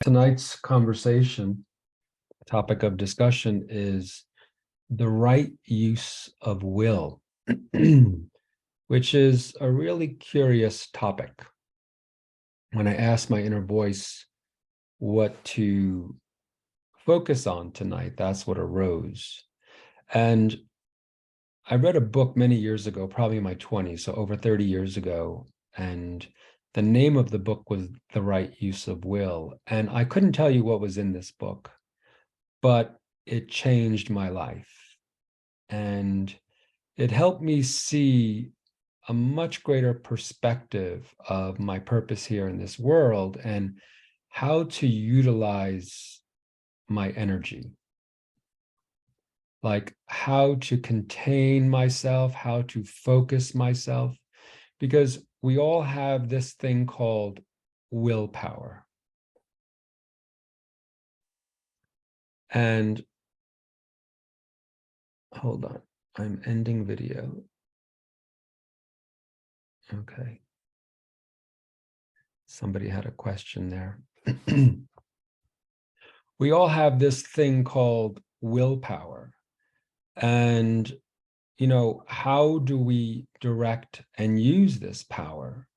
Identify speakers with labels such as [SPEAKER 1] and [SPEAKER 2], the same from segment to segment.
[SPEAKER 1] Tonight's conversation, topic of discussion is the right use of will, which is a really curious topic. When I asked my inner voice what to focus on tonight, that's what arose. And I read a book many years ago, probably in my 20s, so over 30 years ago, and the name of the book was The Right Use of Will. And I couldn't tell you what was in this book, but it changed my life. And it helped me see a much greater perspective of my purpose here in this world and how to utilize my energy. Like how to contain myself, how to focus myself, because we all have this thing called willpower. And hold on, I'm ending video. Okay. Somebody had a question there. We all have this thing called willpower. And, how do we direct and use this power?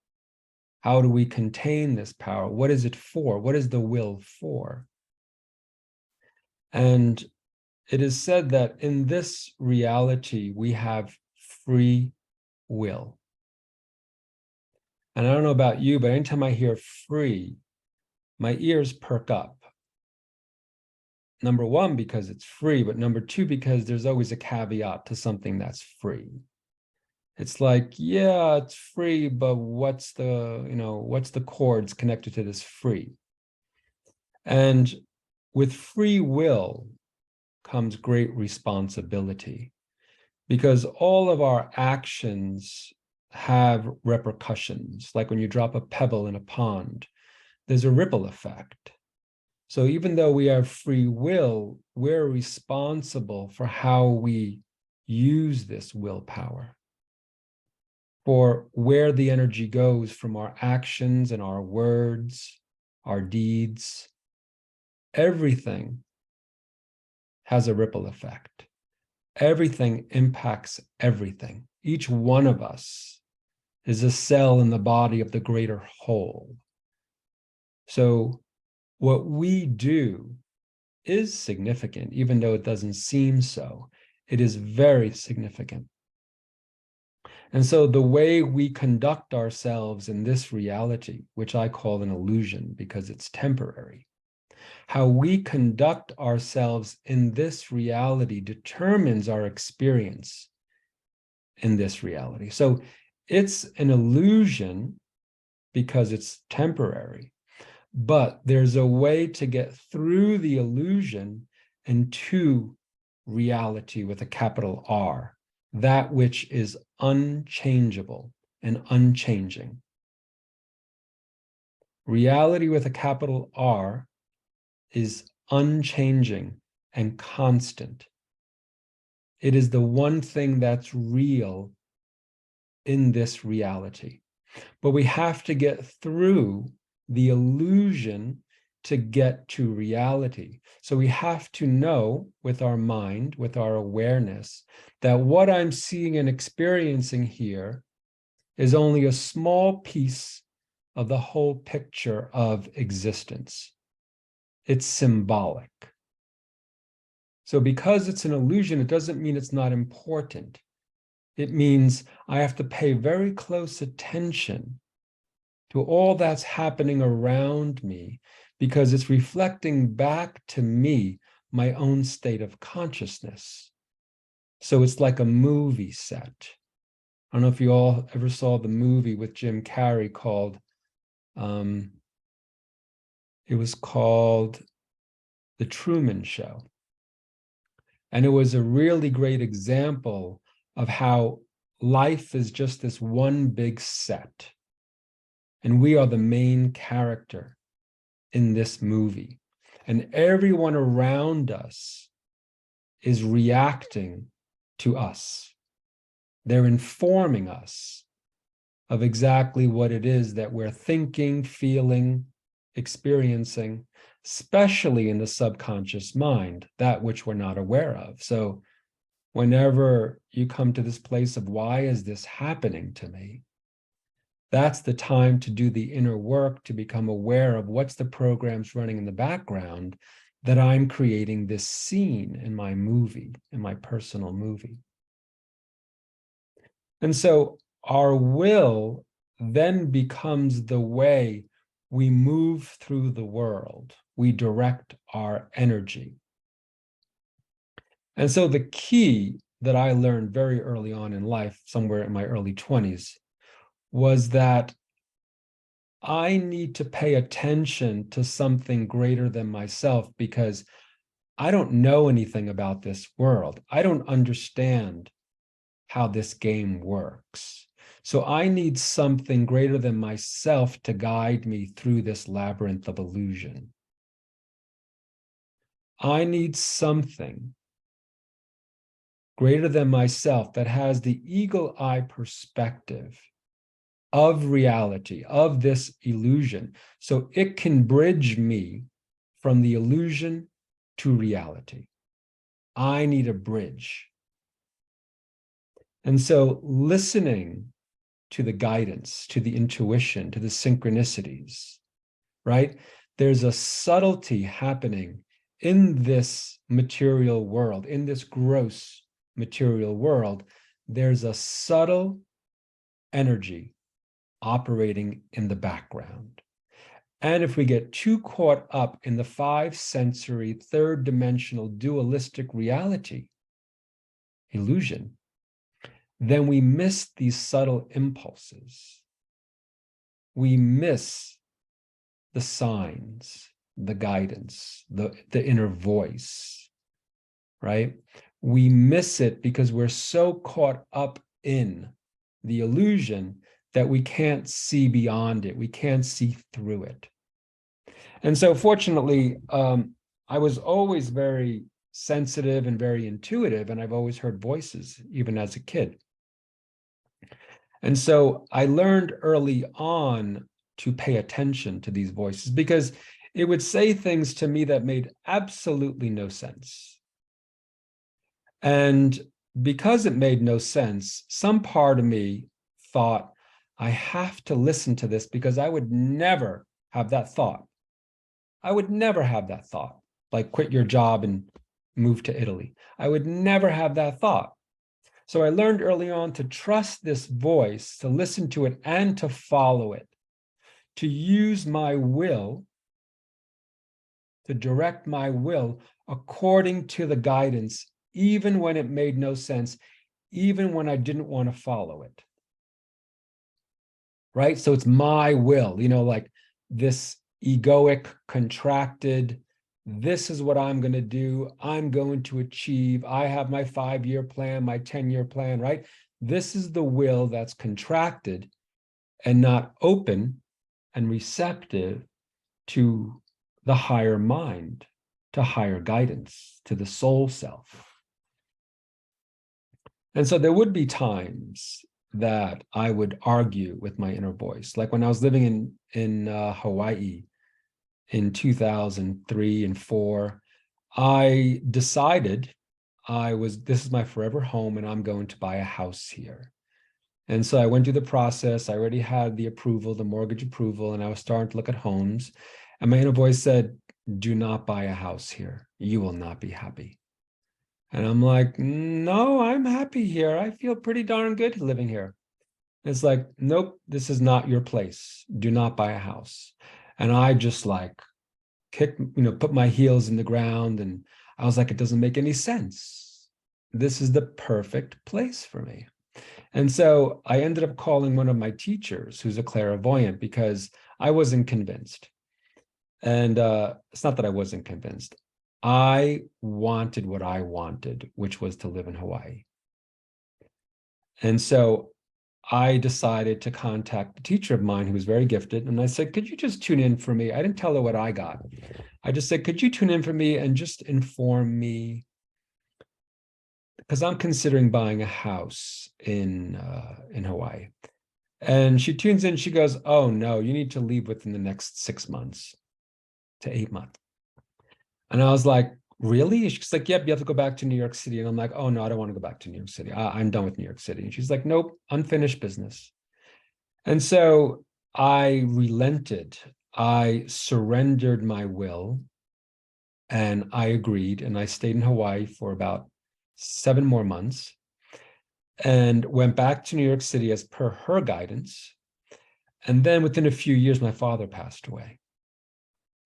[SPEAKER 1] How do we contain this power? What is it for? What is the will for? And it is said that in this reality, we have free will. And I don't know about you, but anytime I hear free, my ears perk up. Number one, because it's free, but number two, because there's always a caveat to something that's free. It's like, yeah, it's free, but what's the cords connected to this free? And with free will comes great responsibility, because all of our actions have repercussions. Like when you drop a pebble in a pond, there's a ripple effect. So even though we have free will, we're responsible for how we use this willpower, for where the energy goes from our actions and our words, our deeds. Everything has a ripple effect. Everything impacts everything. Each one of us is a cell in the body of the greater whole. So what we do is significant, even though it doesn't seem so. It is very significant. And so the way we conduct ourselves in this reality, which I call an illusion because it's temporary, how we conduct ourselves in this reality determines our experience in this reality. So it's an illusion because it's temporary, but there's a way to get through the illusion and to reality with a capital R, that which is unchangeable and unchanging. Reality with a capital R is unchanging and constant. It is the one thing that's real in this reality. But we have to get through the illusion to get to reality. So we have to know with our mind, with our awareness, that what I'm seeing and experiencing here is only a small piece of the whole picture of existence. It's symbolic. So because it's an illusion, it doesn't mean it's not important. It means I have to pay very close attention to all that's happening around me, because it's reflecting back to me my own state of consciousness. So it's like a movie set. I don't know if you all ever saw the movie with Jim Carrey called, it was called The Truman Show. And it was a really great example of how life is just this one big set. And we are the main character in this movie. And everyone around us is reacting to us. They're informing us of exactly what it is that we're thinking, feeling, experiencing. especially in the subconscious mind, that which we're not aware of. So whenever you come to this place of why is this happening to me, that's the time to do the inner work, to become aware of what's the programs running in the background that I'm creating this scene in my movie, in my personal movie. And so our will then becomes the way we move through the world. We direct our energy. And so the key that I learned very early on in life, somewhere in my early 20s, was that I need to pay attention to something greater than myself because I don't know anything about this world. I don't understand how this game works. So I need something greater than myself to guide me through this labyrinth of illusion. I need something greater than myself that has the eagle eye perspective of reality, of this illusion, so it can bridge me from the illusion to reality. I need a bridge. And so listening to the guidance, to the intuition, to the synchronicities, right? There's a subtlety happening in this material world, in this gross material world. There's a subtle energy operating in the background. And if we get too caught up in the five sensory, third dimensional, dualistic reality, illusion, then we miss these subtle impulses. We miss the signs, the guidance, the inner voice, right? We miss it because we're so caught up in the illusion that we can't see beyond it. We can't see through it. And so fortunately, I was always very sensitive and very intuitive, and I've always heard voices, even as a kid. And so I learned early on to pay attention to these voices because it would say things to me that made absolutely no sense. And because it made no sense, some part of me thought, I have to listen to this because I would never have that thought. I would never have that thought, like quit your job and move to Italy. I would never have that thought. So I learned early on to trust this voice, to listen to it and to follow it, to use my will, to direct my will according to the guidance, even when it made no sense, even when I didn't want to follow it. Right? So it's my will, like this egoic, contracted, this is what I'm going to do. I'm going to achieve. I have my 5-year plan, my 10-year plan, right? This is the will that's contracted and not open and receptive to the higher mind, to higher guidance, to the soul self. And so there would be times that I would argue with my inner voice. Like when I was living in Hawaii in 2003 and 4, I decided this is my forever home and I'm going to buy a house here. And so I went through the process. I already had the approval, the mortgage approval, and I was starting to look at homes. And my inner voice said, do not buy a house here. You will not be happy. And I'm like, no, I'm happy here. I feel pretty darn good living here. It's like, nope, this is not your place. Do not buy a house. And I just like put my heels in the ground. And I was like, it doesn't make any sense. This is the perfect place for me. And so I ended up calling one of my teachers who's a clairvoyant because I wasn't convinced. And it's not that I wasn't convinced. I wanted what I wanted, which was to live in Hawaii. And so I decided to contact a teacher of mine who was very gifted. And I said, could you just tune in for me? I didn't tell her what I got. I just said, could you tune in for me and just inform me? Because I'm considering buying a house in Hawaii. And she tunes in, she goes, oh no, you need to leave within the next 6 months to 8 months. And I was like, really? She's like, yep, you have to go back to New York City. And I'm like, oh no, I don't want to go back to New York City. I'm done with New York City. And she's like, nope, unfinished business. And so I relented. I surrendered my will and I agreed. And I stayed in Hawaii for about 7 more months and went back to New York City as per her guidance. And then within a few years, my father passed away.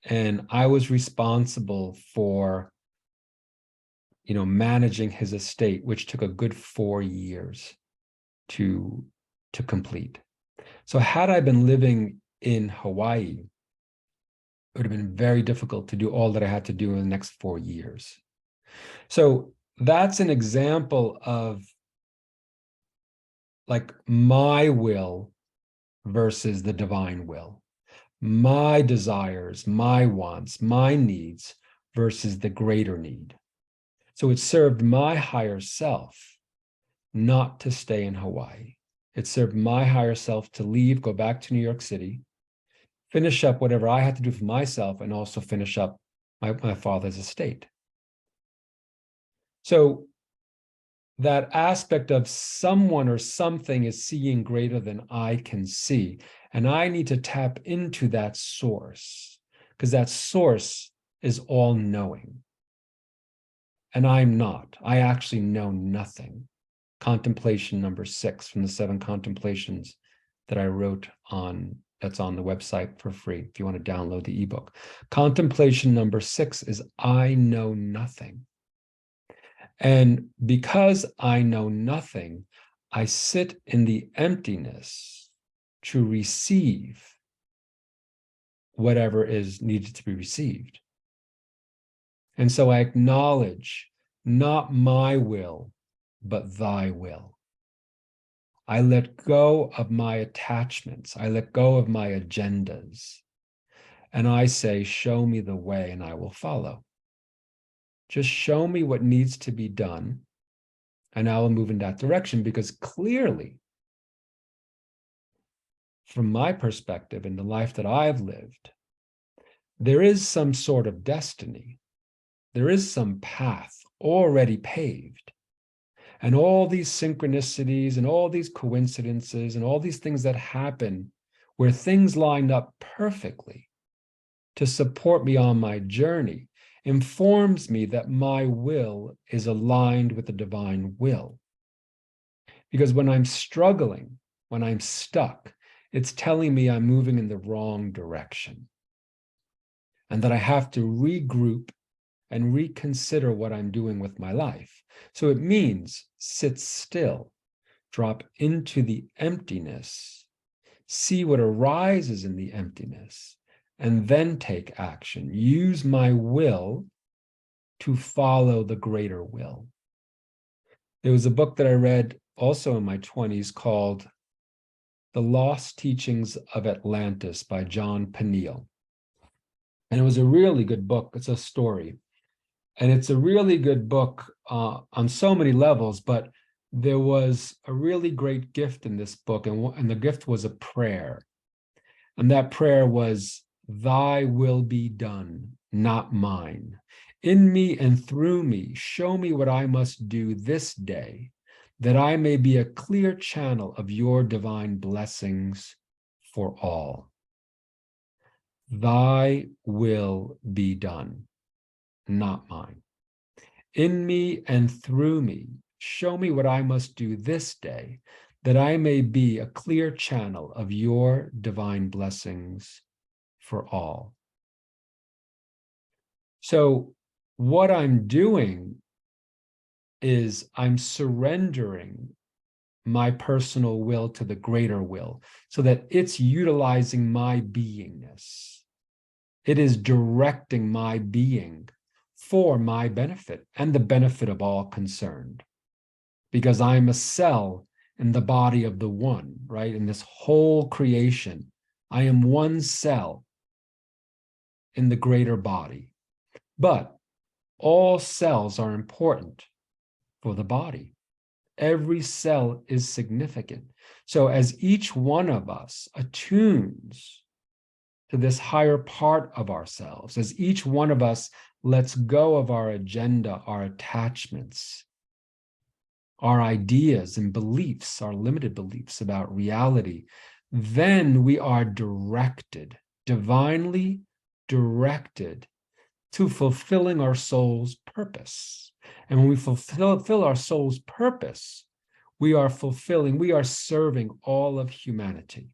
[SPEAKER 1] And I was responsible for, managing his estate, which took a good 4 years to complete. So had I been living in Hawaii, it would have been very difficult to do all that I had to do in the next 4 years. So that's an example of like my will versus the divine will, my desires, my wants, my needs versus the greater need. So it served my higher self not to stay in Hawaii. It served my higher self to leave, go back to New York City, finish up whatever I had to do for myself, and also finish up my father's estate. So that aspect of someone or something is seeing greater than I can see. And I need to tap into that source because that source is all knowing. And I'm not. I actually know nothing. Contemplation number 6 from the 7 contemplations that I wrote on, that's on the website for free if you want to download the ebook. Contemplation number 6 is I know nothing. And because I know nothing, I sit in the emptiness to receive whatever is needed to be received. And so I acknowledge not my will, but thy will. I let go of my attachments. I let go of my agendas. And I say, show me the way and I will follow. Just show me what needs to be done and I will move in that direction, because clearly, from my perspective in the life that I've lived, there is some sort of destiny. There is some path already paved. And all these synchronicities and all these coincidences and all these things that happen where things line up perfectly to support me on my journey informs me that my will is aligned with the divine will. Because when I'm struggling, when I'm stuck, it's telling me I'm moving in the wrong direction and that I have to regroup and reconsider what I'm doing with my life. So it means sit still, drop into the emptiness, see what arises in the emptiness, and then take action. Use my will to follow the greater will. There was a book that I read also in my 20s called The Lost Teachings of Atlantis by John Peniel. And it was a really good book. It's a story. And it's a really good book on so many levels, but there was a really great gift in this book. And the gift was a prayer. And that prayer was, thy will be done, not mine. In me and through me, show me what I must do this day, that I may be a clear channel of your divine blessings for all. Thy will be done, not mine. In me and through me, show me what I must do this day, that I may be a clear channel of your divine blessings for all. So what I'm doing is I'm surrendering my personal will to the greater will so that it's utilizing my beingness. It is directing my being for my benefit and the benefit of all concerned, because I'm a cell in the body of the one, right? In this whole creation, I am one cell in the greater body. But all cells are important for the body. Every cell is significant. So as each one of us attunes to this higher part of ourselves, as each one of us lets go of our agenda, our attachments, our ideas and beliefs, our limited beliefs about reality, then we are directed, divinely directed to fulfilling our soul's purpose. And when we fulfill our soul's purpose, we are serving all of humanity.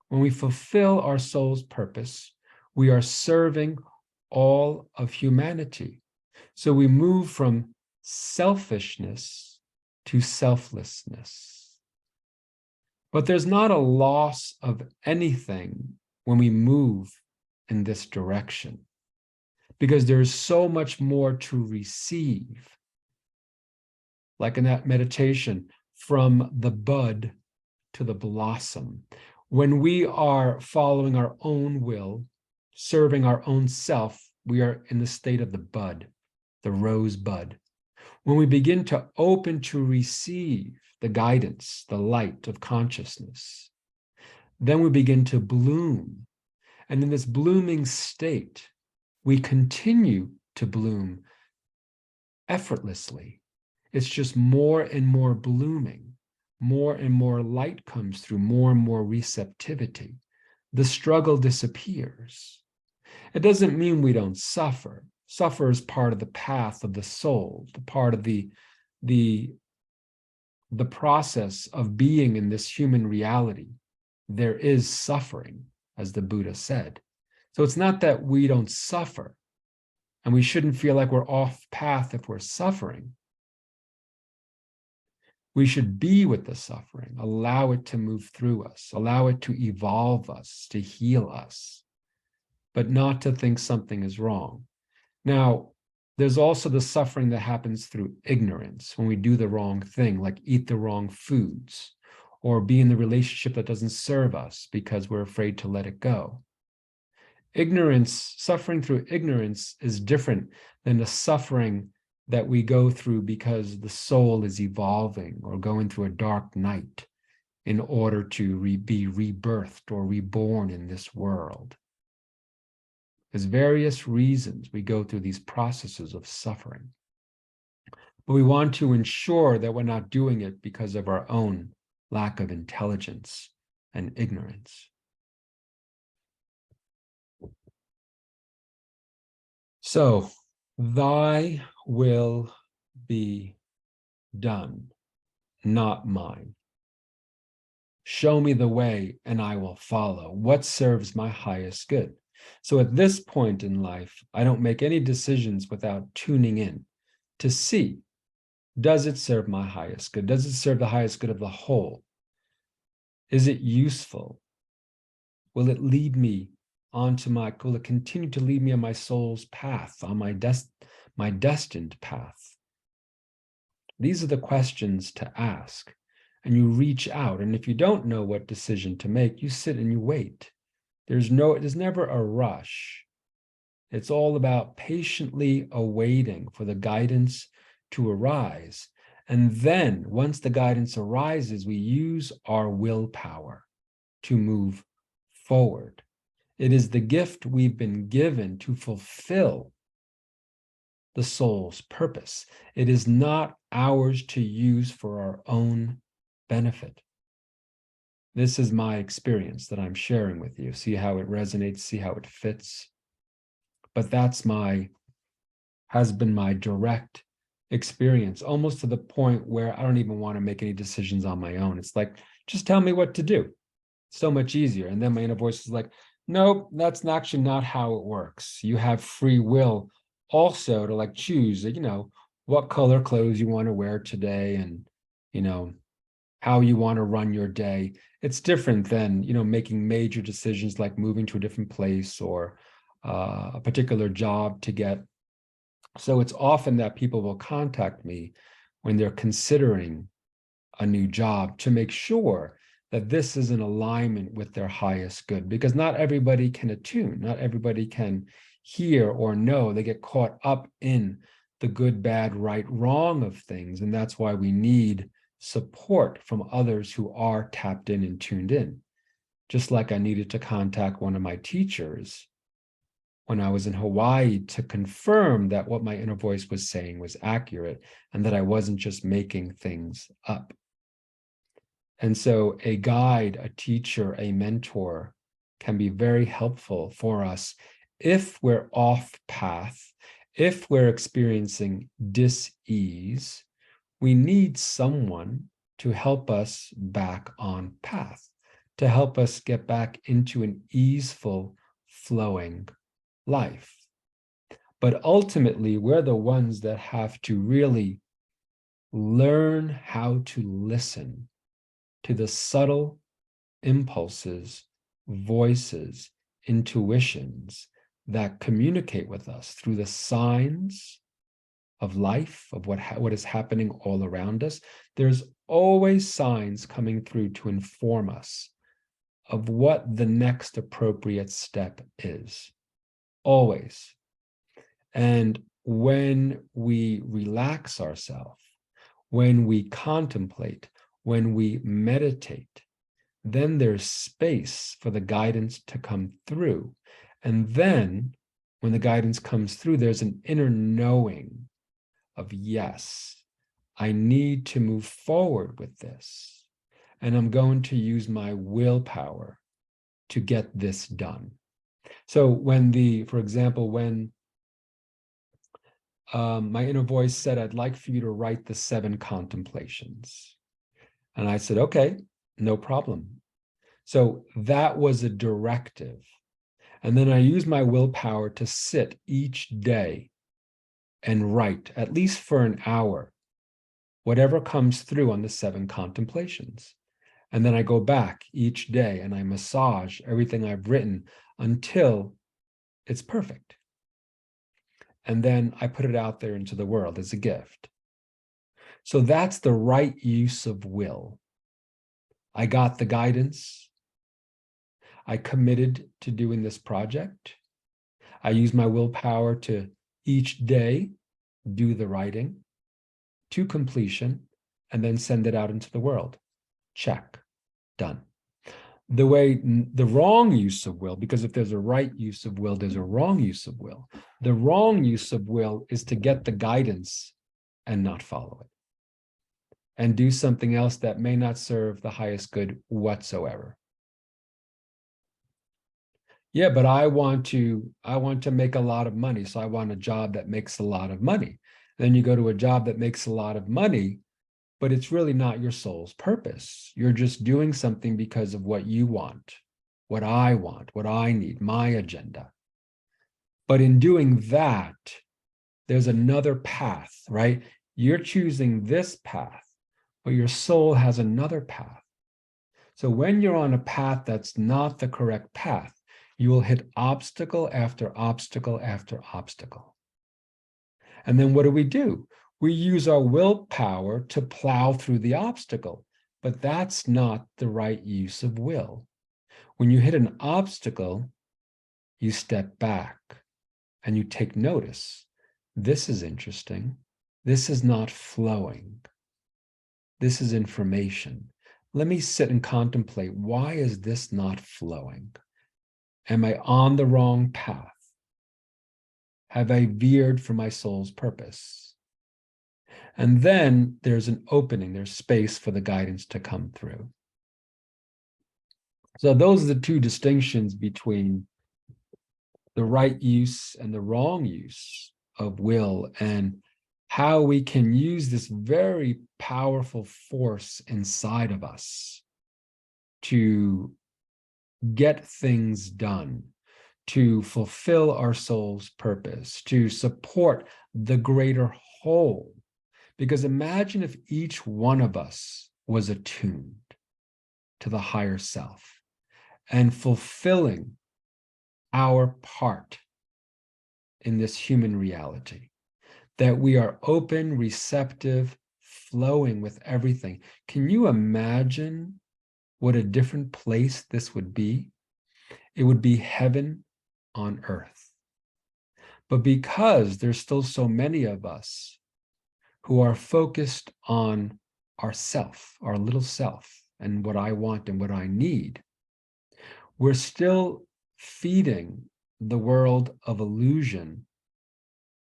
[SPEAKER 1] When we fulfill our soul's purpose, we are serving all of humanity. So we move from selfishness to selflessness. But there's not a loss of anything when we move in this direction, because there's so much more to receive. Like in that meditation, from the bud to the blossom. When we are following our own will, serving our own self, we are in the state of the bud, the rose bud. When we begin to open to receive the guidance, the light of consciousness, then we begin to bloom. And in this blooming state, we continue to bloom effortlessly. It's just more and more blooming. More and more light comes through, more and more receptivity. The struggle disappears. It doesn't mean we don't suffer. Suffer is part of the path of the soul, the part of the process of being in this human reality. There is suffering, as the Buddha said. So it's not that we don't suffer, and we shouldn't feel like we're off path if we're suffering. We should be with the suffering, allow it to move through us, allow it to evolve us, to heal us, but not to think something is wrong. Now, there's also the suffering that happens through ignorance, when we do the wrong thing, like eat the wrong foods, or be in the relationship that doesn't serve us because we're afraid to let it go. Ignorance, suffering through ignorance is different than the suffering that we go through because the soul is evolving or going through a dark night in order to be rebirthed or reborn in this world. There's various reasons we go through these processes of suffering. But we want to ensure that we're not doing it because of our own lack of intelligence and ignorance. So, thy will be done, not mine. Show me the way and I will follow. What serves my highest good? So at this point in life, I don't make any decisions without tuning in to see, does it serve my highest good? Does it serve the highest good of the whole? Is it useful? Will it lead me will it continue to lead me on my soul's path, on my destined path? These are the questions to ask. And you reach out. And if you don't know what decision to make, you sit and you wait. There's never a rush. It's all about patiently awaiting for the guidance to arise. And then once the guidance arises, we use our willpower to move forward. It is the gift we've been given to fulfill the soul's purpose. It is not ours to use for our own benefit. This is my experience that I'm sharing with you. See how it resonates, see how it fits. But has been my direct experience, almost to the point where I don't even want to make any decisions on my own. It's like, just tell me what to do. So much easier. And then my inner voice is like, nope, that's actually not how it works. You have free will also to like choose, what color clothes you want to wear today, and, how you want to run your day. It's different than, making major decisions like moving to a different place or a particular job to get. So it's often that people will contact me when they're considering a new job to make sure that this is in alignment with their highest good, because not everybody can attune, not everybody can hear or know. They get caught up in the good, bad, right, wrong of things. And that's why we need support from others who are tapped in and tuned in. just like I needed to contact one of my teachers when I was in Hawaii to confirm that what my inner voice was saying was accurate and that I wasn't just making things up. And so a guide, a teacher, a mentor can be very helpful for us if we're off path, if we're experiencing dis-ease. We need someone to help us back on path, to help us get back into an easeful, flowing life. But ultimately, we're the ones that have to really learn how to listen to the subtle impulses, voices, intuitions that communicate with us through the signs of life, of what is happening all around us. There's always signs coming through to inform us of what the next appropriate step is. Always. And when we relax ourselves, when we contemplate, when we meditate, then there's space for the guidance to come through. And then when the guidance comes through, there's an inner knowing of, yes, I need to move forward with this. And I'm going to use my willpower to get this done. So for example, when my inner voice said, I'd like for you to write the 7 contemplations. And I said, okay, no problem. So that was a directive. And then I used my willpower to sit each day and write, at least for an hour, whatever comes through on the 7 contemplations. And then I go back each day and I massage everything I've written until it's perfect. And then I put it out there into the world as a gift. So that's the right use of will. I got the guidance. I committed to doing this project. I used my willpower to each day do the writing to completion and then send it out into the world. Check, done. The wrong use of will, because if there's a right use of will, there's a wrong use of will. The wrong use of will is to get the guidance and not follow it, and do something else that may not serve the highest good whatsoever. Yeah, but I want to make a lot of money, so I want a job that makes a lot of money. Then you go to a job that makes a lot of money, but it's really not your soul's purpose. You're just doing something because of what you want, what I need, my agenda. But in doing that, there's another path, right? You're choosing this path, but your soul has another path. So when you're on a path that's not the correct path, you will hit obstacle after obstacle after obstacle. And then what do? We use our willpower to plow through the obstacle, but that's not the right use of will. When you hit an obstacle, you step back and you take notice. This is interesting. This is not flowing. This is information. Let me sit and contemplate. Why is this not flowing? Am I on the wrong path? Have I veered from my soul's purpose? And then there's an opening, there's space for the guidance to come through. So those are the 2 distinctions between the right use and the wrong use of will, and how we can use this very powerful force inside of us to get things done, to fulfill our soul's purpose, to support the greater whole. Because imagine if each one of us was attuned to the higher self and fulfilling our part in this human reality, that we are open, receptive, flowing with everything. Can you imagine what a different place this would be? It would be heaven on earth. But because there's still so many of us who are focused on our self, our little self, and what I want and what I need, we're still feeding the world of illusion,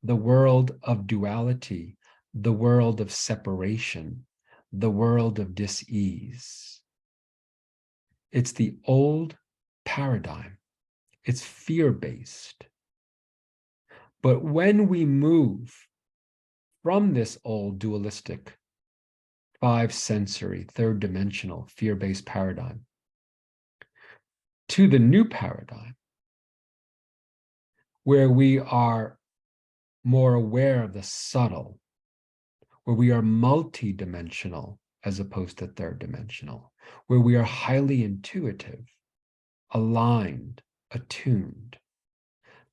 [SPEAKER 1] the world of duality, the world of separation, the world of dis-ease. It's the old paradigm. It's fear-based. But when we move from this old dualistic, five-sensory, third-dimensional, fear-based paradigm to the new paradigm, where we are more aware of the subtle, where we are multi-dimensional as opposed to third-dimensional, where we are highly intuitive, aligned, attuned,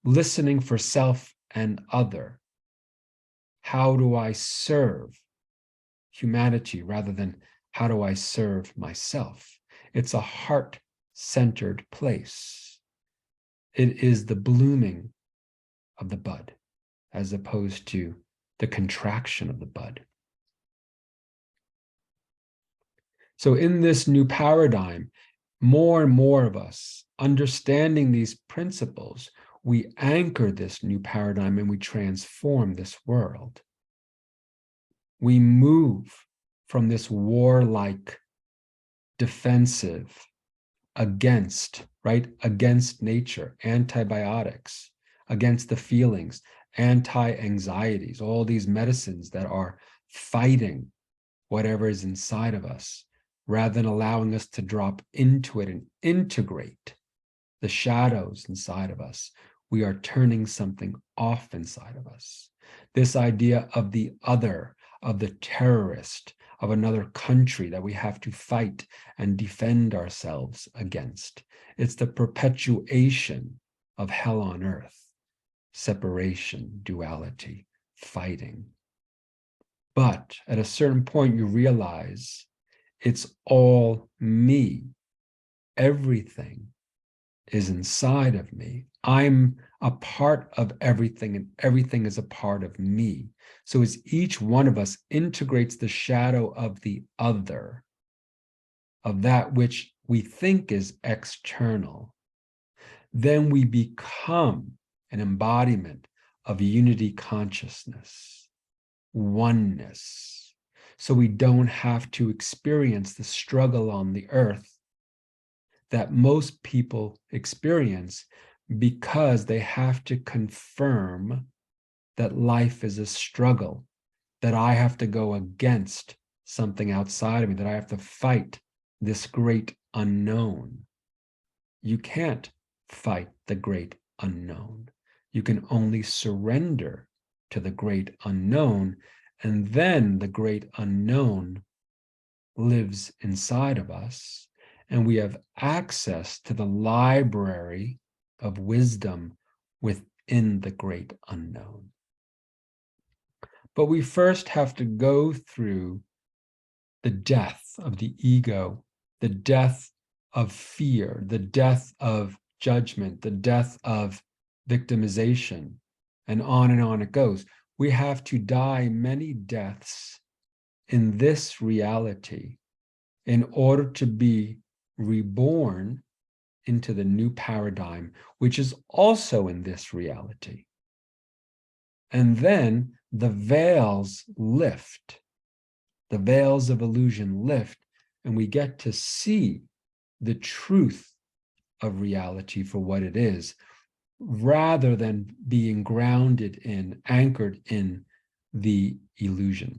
[SPEAKER 1] listening for self and other. How do I serve humanity rather than how do I serve myself? It's a heart-centered place. It is the blooming of the bud as opposed to the contraction of the bud. So in this new paradigm, more and more of us understanding these principles, we anchor this new paradigm and we transform this world. We move from this warlike, defensive, against, right? Against nature, antibiotics, against the feelings, anti-anxieties, all these medicines that are fighting whatever is inside of us, rather than allowing us to drop into it and integrate the shadows inside of us. We are turning something off inside of us. This idea of the other, of the terrorist, of another country that we have to fight and defend ourselves against. It's the perpetuation of hell on earth, separation, duality, fighting. But at a certain point, you realize it's all me. Everything is inside of me. I'm a part of everything, and everything is a part of me. So as each one of us integrates the shadow of the other, of that which we think is external, then we become an embodiment of unity consciousness, oneness. So we don't have to experience the struggle on the earth that most people experience because they have to confirm that life is a struggle, that I have to go against something outside of me, that I have to fight this great unknown. You can't fight the great unknown. You can only surrender to the great unknown, and then the great unknown lives inside of us, and we have access to the library of wisdom within the great unknown. But we first have to go through the death of the ego, the death of fear, the death of judgment, the death of victimization, and on it goes. We have to die many deaths in this reality in order to be reborn into the new paradigm, which is also in this reality. And then the veils lift, the veils of illusion lift, and we get to see the truth of reality for what it is, rather than being grounded in, anchored in the illusion.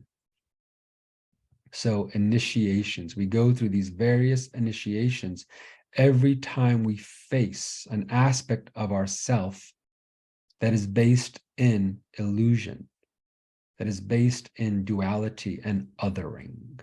[SPEAKER 1] So initiations, we go through these various initiations every time we face an aspect of ourself that is based in illusion, that is based in duality and othering.